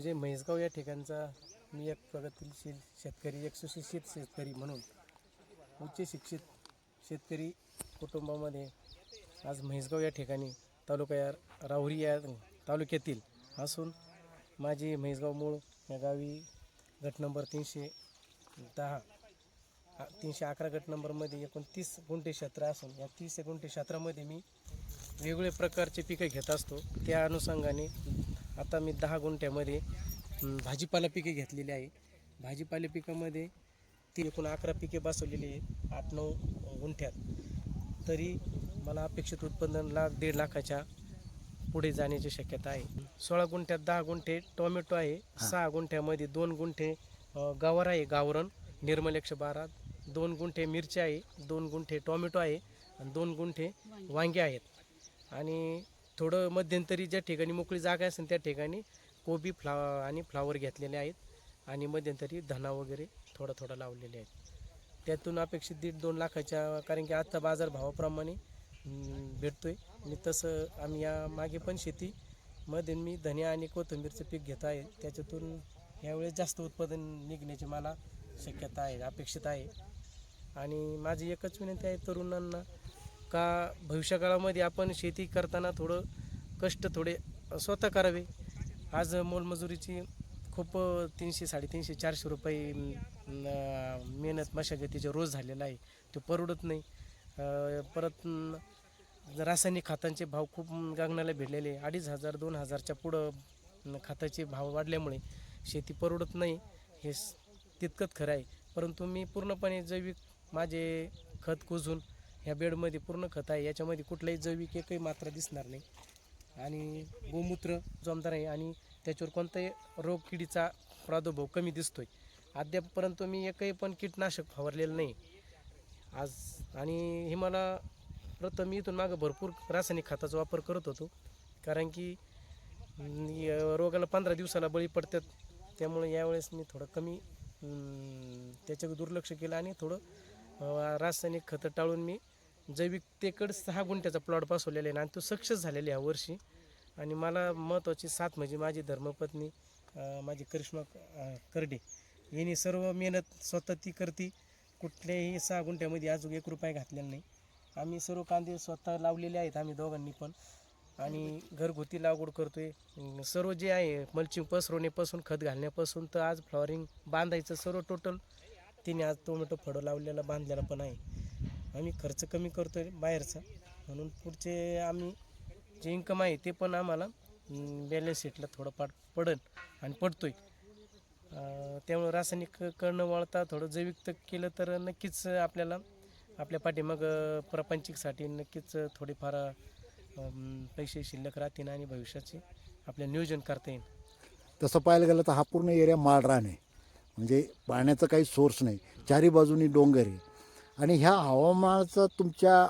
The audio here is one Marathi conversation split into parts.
जे म्हैसगाव या ठिकाणचा मी एक प्रगतीशील शेतकरी, एक सुशिक्षित शेतकरी म्हणून उच्च शिक्षित शेतकरी कुटुंबामध्ये आज म्हैसगाव या ठिकाणी राहुरी या तालुक्यातील असून माझी म्हैसगाव मूळ या गावी गट नंबर 311 गट नंबरमध्ये एकूण 30 गुंठे क्षेत्र असून या 30 गुंठे क्षेत्रामध्ये मी वेगवेगळ्या प्रकारचे पिकं घेत असतो. त्या अनुषंगाने आता मी 10 गुंठ्यामध्ये भाजीपाला पिके घेतलेली आहे. भाजीपाला पिकामध्ये ती एकूण 11 पिके बसवलेली आहेत 8-9 गुंठ्यात. तरी मला अपेक्षित उत्पादन 1.5 लाखाच्या पुढे जाण्याची शक्यता आहे. 16 गुंठ्यात 10 गुंठे टोमॅटो आहे, 6 गुंठ्यामध्ये 2 गुंठे गवार आहे, गावरण निर्मल 112, 2 गुंठे मिरची आहे, 2 गुंठे टोमॅटो आहे आणि 2 गुंठे वांगे आहेत. आणि थोडं मध्यंतरी ज्या ठिकाणी मोकळी जागा असेल त्या ठिकाणी कोबी आणि फ्लावर घेतलेले आहेत आणि मध्यंतरी धना वगैरे थोडा लावलेले आहेत. त्यातून अपेक्षित 1.5-2 लाखाच्या, कारण की आजचा बाजारभावाप्रमाणे भेटतोय. आणि तसं आम्ही या मागे पण शेतीमध्ये मी धनिया आणि कोथिंबीरचं पीक घेत आहे. त्याच्यातून यावेळेस जास्त उत्पादन निघण्याची मला शक्यता आहे, अपेक्षित आहे. आणि माझी एकच विनंती आहे तरुणांना का भविष्यकाळामध्ये आपण शेती करताना थोडं कष्ट स्वतः करावे. आज मोलमजुरीची खूप 300, 350, 400 रुपये मेहनत मशागतीचे रोज झालेला आहे. तो परवडत नाही. परत रासायनिक खतांचे भाव खूप गगनाला भिडलेले. 2,500, 2,000च्या पुढं खताचे भाव वाढल्यामुळे शेती परवडत नाही. हे तितकंच खरं आहे. परंतु मी पूर्णपणे जैविक माझे खत कुजून ह्या बेडमध्ये पूर्ण खत आहे. याच्यामध्ये कुठलाही जैविक एकही मात्रा दिसणार नाही आणि गोमूत्र जमदार आहे आणि त्याच्यावर कोणताही रोग किडीचा प्रादुर्भाव कमी दिसतोय. अद्यापपर्यंत मी एकही पण कीटनाशक फवारलेलं नाही आज. आणि हे मला मी इथून मागं भरपूर रासायनिक खताचा वापर करत होतो, कारण की रोगाला 15 दिवसाला बळी पडतात. त्यामुळे यावेळेस मी थोडं कमी त्याच्याकडे दुर्लक्ष केलं आणि थोडं रासायनिक खतं टाळून मी जैविकतेकडे 6 गुंठ्याचा प्लॉट बसवलेला आहे आणि तो सक्सेस झालेला आहे यावर्षी. आणि मला महत्त्वाची साथ म्हणजे माझी धर्मपत्नी माझी करिश्मा करडे यांनी सर्व मेहनत स्वतः ती करते. कुठल्याही 6 गुंठ्यामध्ये अजून 1 रुपया घातलेला नाही. आम्ही सर्व कांदे स्वतः लावलेले आहेत आम्ही दोघांनी पण, आणि घरगुती लागवड करतोय. सर्व जे आहे मल्चिंग पसरवण्यापासून खत घालण्यापासून तर आज फ्लॉवरिंग बांधायचं सर्व टोटल तिने आज टोमॅटो फळं लावलेला बांधलेला पण आहे. आम्ही खर्च कमी करतोय बाहेरचा, म्हणून पुढचे आम्ही जे इन्कम आहे ते पण आम्हाला बॅलन्स शीटला थोडंफार पडेल आणि पडतोय. त्यामुळे रासायनिक करणं वळता थोडं जैविक केलं तर नक्कीच आपल्याला आपल्या पाठीमाग प्रपंचिकसाठी नक्कीच थोडेफार पैसे शिल्लक राहतील आणि भविष्याचे आपल्याला नियोजन करता येईल. तसं पाहायला गेलं तर हा पूर्ण एरिया माळरान आहे, म्हणजे पाण्याचा काही सोर्स नाही, चारी बाजूनी डोंगर आहे. आणि ह्या हवामानाचा तुमच्या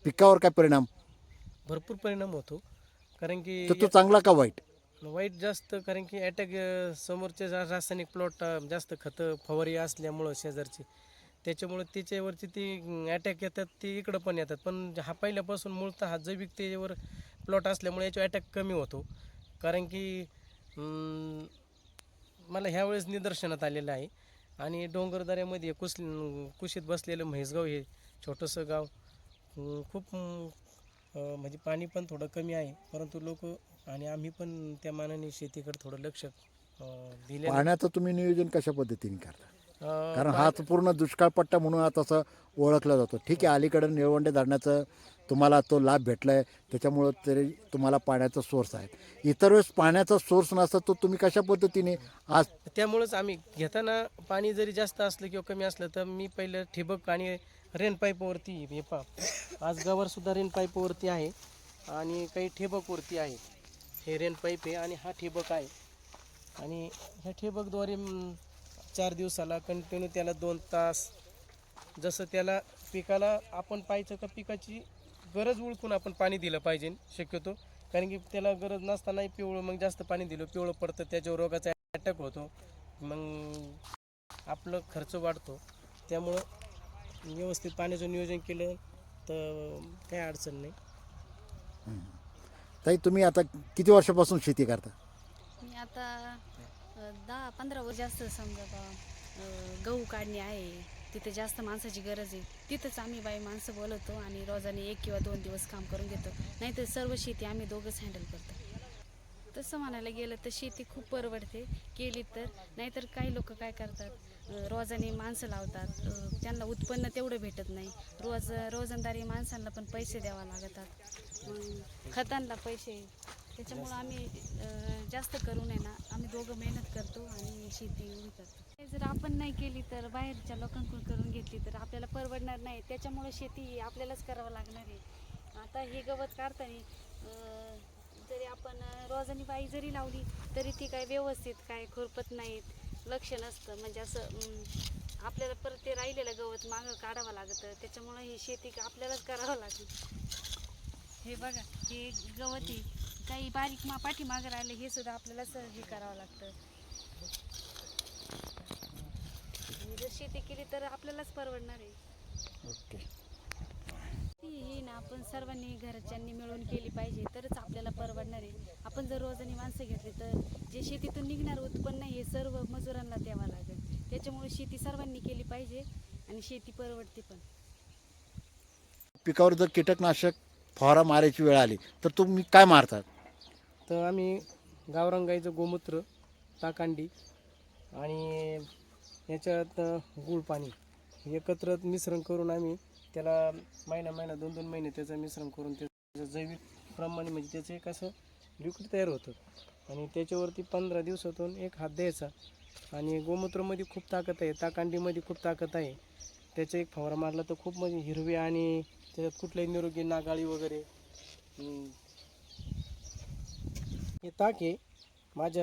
पिकावर काय परिणाम? भरपूर परिणाम होतो, कारण की तर तो चांगला का वाईट? वाईट जास्त, कारण की अटॅक समोरचे रासायनिक प्लॉट जास्त खतं फवारी असल्यामुळं शेजारची, त्याच्यामुळे त्याच्यावरची ती अटॅक येतात, ती इकडं पण येतात. पण हा पहिल्यापासून मूळतः हा जैविकतेवर प्लॉट असल्यामुळे याचा अटॅक कमी होतो. कारण की मला ह्यावेळेस निदर्शनात आलेलं आहे. आणि डोंगरदऱ्यामध्ये कुशीत बसलेलं म्हैसगाव हे छोटंसं गाव खूप म्हणजे पाणी पण थोडं कमी आहे, परंतु लोक आणि आम्ही पण त्या मानाने शेतीकडे थोडं लक्ष दिले. पाण्याचं तुम्ही नियोजन कशा पद्धतीने करता? कारण हा पूर्ण दुष्काळ पट्टा म्हणून आता तसं ओळखला जातो. ठीक आहे, अलीकडे निळवंडे धरणाचं तुम्हाला तो लाभ भेटला आहे, त्याच्यामुळं तरी तुम्हाला पाण्याचा सोर्स आहे. इतर वेळेस पाण्याचा सोर्स नसता तो तुम्ही कशा पद्धतीने आज? त्यामुळंच आम्ही घेताना पाणी जरी जास्त असलं किंवा कमी असलं तर मी पहिलं ठिबक आणि रेन पाईपवरती हे आज गवरसुद्धा रेन पाईपवरती आहे आणि काही ठिबकवरती आहे. हे रेन पाईप आहे आणि हा ठिबक आहे. आणि ह्या ठिबकद्वारे 4 दिवसाला कंटिन्यू त्याला 2 तास, जसं त्याला पिकाला आपण पाहायचं का पिकाची गरज ओळखून आपण पाणी दिलं पाहिजे शक्यतो. कारण की त्याला गरज नसतानाही पिवळं, मग जास्त पाणी दिलं पिवळं पडतं, त्याच्यावर रोगाचा अटॅक होतो, मग आपलं खर्च वाढतो. त्यामुळं व्यवस्थित पाण्याचं नियोजन केलं तर काही अडचण नाही. ताई, तुम्ही आता किती वर्षापासून शेती करता? मी आता 10-15 वर जास्त समजा गहू काढणे आहे, तिथे जास्त माणसाची गरज आहे, तिथंच आम्ही बाई माणसं बोलवतो आणि रोजाने 1 किंवा 2 दिवस काम करून घेतो. नाहीतर सर्व शेती आम्ही दोघंच हँडल करतो. तसं म्हणायला गेलं तर शेती खूप परवडते केली तर. नाहीतर काही लोक काय करतात, रोजाने माणसं लावतात, त्यांना उत्पन्न तेवढं भेटत नाही. रोजंदारी माणसांना पण पैसे द्यावा लागतात, मग खतांना पैसे. त्याच्यामुळं आम्ही जास्त करून आहे ना, आम्ही दोघं मेहनत करतो आणि शेती उभी करतो. हे जर आपण नाही केली तर बाहेरच्या लोकांकडून करून घेतली तर आपल्याला परवडणार नाही. त्याच्यामुळे शेती आपल्यालाच करावं लागणार आहे. आता हे गवत काढताना जरी आपण रोजानी बाई जरी लावली तरी ती काय व्यवस्थित काय खुरपत नाहीत, लक्ष नसतं. म्हणजे असं आपल्याला परत ते राहिलेलं गवत मागं काढावं लागतं. त्याच्यामुळे ही शेती आपल्यालाच करावं लागेल. हे बघा, हे गवत आहे, काही बारीक पाठीमागं राहिलं हे सुद्धा आपल्यालाच हे करावं लागतं. जर शेती केली तर आपल्यालाच परवडणार आहे. ओके. ही ना आपण सर्वांनी घरच्यांनी मिळून केली पाहिजे तरच आपल्याला परवडणार आहे. आपण जर रोजानी माणसं घेतली तर जे शेतीतून निघणार उत्पन्न हे सर्व मजुरांना द्यावं लागेल. त्याच्यामुळे शेती सर्वांनी केली पाहिजे आणि शेती परवडते पण. पिकावर जर कीटकनाशक फवारा मारायची वेळ आली तर तुम्ही काय मारतात? तर आम्ही गावरान गाईचं गोमूत्र, ताकांडी आणि याच्यात गूळ पाणी एकत्र मिश्रण करून आम्ही त्याला महिना 2-2 महिने त्याचं मिश्रण करून त्याचं जैविक प्रमाणे म्हणजे त्याचं एक असं लिक्विड तयार होतं आणि त्याच्यावरती 15 दिवसातून एक हात द्यायचा. आणि गोमूत्रामध्ये खूप ताकद आहे, ताकांडीमध्ये खूप ताकद आहे. त्याचा एक फवारा मारला तर खूप म्हणजे हिरवे आणि त्याच्यात कुठल्याही निरोगी नागाळी वगैरे. हे ताक आहे माझ्या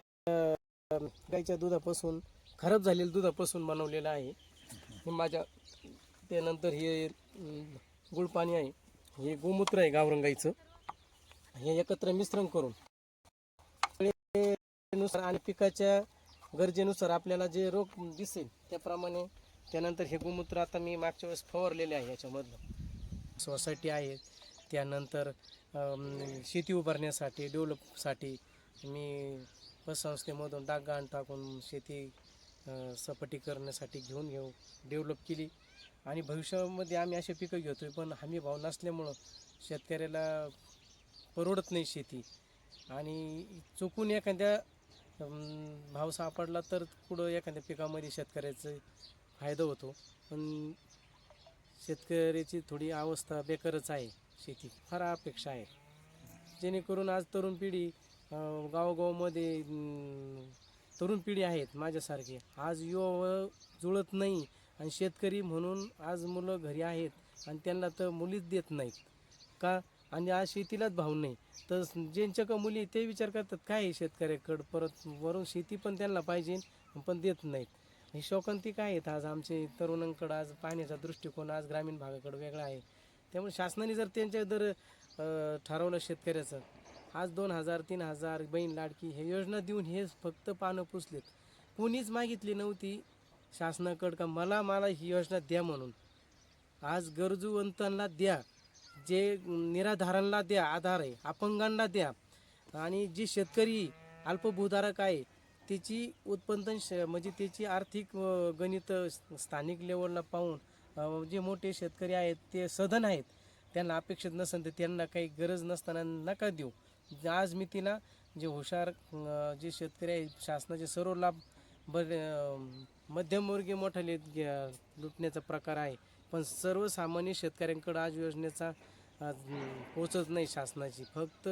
गाईच्या दुधापासून, खराब झालेल्या दुधापासून बनवलेलं आहे. हे माझ्या त्यानंतर हे गुळ पाणी आहे, हे गोमूत्र आहे गावरान गाईचं. हे एकत्र मिश्रण करून नुसार आणि पिकाच्या गरजेनुसार आपल्याला जे रोग दिसेल त्याप्रमाणे. त्यानंतर हे गोमूत्र आता मी मागच्या वेळेस फवारलेले आहे. याच्यामधलं सोसायटी आहे, त्यानंतर शेती उभारण्यासाठी डेव्हलपसाठी मी पतसंस्थेमधून डागगाण टाकून शेती सपाटी करण्यासाठी घेऊन डेव्हलप केली. आणि भविष्यामध्ये आम्ही असे पिकं घेतोय, पण हमी भाव नसल्यामुळं शेतकऱ्याला परवडत नाही शेती. आणि चुकून एखाद्या भाव सापडला तर पुढं एखाद्या पिकामध्ये शेतकऱ्याचा फायदा होतो. पण शेतकऱ्याची थोडी अवस्था बेकारच आहे. शेती फार अपेक्षा आहे, जेणेकरून आज तरुण पिढी गावोगावमध्ये तरुण पिढी आहेत माझ्यासारखी, आज युवा जुळत नाही. आणि शेतकरी म्हणून आज मुलं घरी आहेत आणि त्यांना तर मुलीच देत नाहीत का. आणि आज शेतीलाच भाव नाही तर ज्यांच्या मुली ते विचार करतात काय आहे शेतकऱ्याकडं, परत वरून शेती पण त्यांना पाहिजे पण देत नाहीत. ही शोकांती काय आहेत आज आमचे तरुणांकडं. आज पाहण्याचा दृष्टिकोन आज ग्रामीण भागाकडं वेगळा आहे. त्यामुळे शासनाने जर त्यांच्या जर ठरवलं शेतकऱ्याचं, आज 2,000 3,000 बहीण लाडकी हे योजना देऊन हे फक्त पानं पुसलेत. कोणीच मागितली नव्हती शासनाकडं का मला ही योजना द्या म्हणून. आज गरजूवंतांना द्या, जे निराधारांना द्या, आधार आहे, अपंगांना द्या. आणि जे शेतकरी अल्पभूधारक आहे त्याची उत्पन्न म्हणजे त्याची आर्थिक गणित स्थानिक लेवलला पाहून जे मोठे शेतकरी आहेत ते सधन आहेत, त्यांना अपेक्षित नसेल तर त्यांना काही गरज नसताना नका देऊ. आज मी तिला जे हुशार जे शेतकरी आहे शासनाचे सर्व लाभ मध्यमवर्गीय मोठाले लुटण्याचा प्रकार आहे. पण सर्वसामान्य शेतकऱ्यांकडे आज योजनेचा पोचत नाही शासनाची. फक्त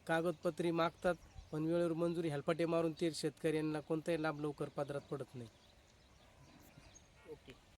कागदपत्री मागतात पण वेळेवर मंजुरी हेलपाटे मारून ते शेतकऱ्यांना कोणताही लाभ लवकर पदरात पडत नाही.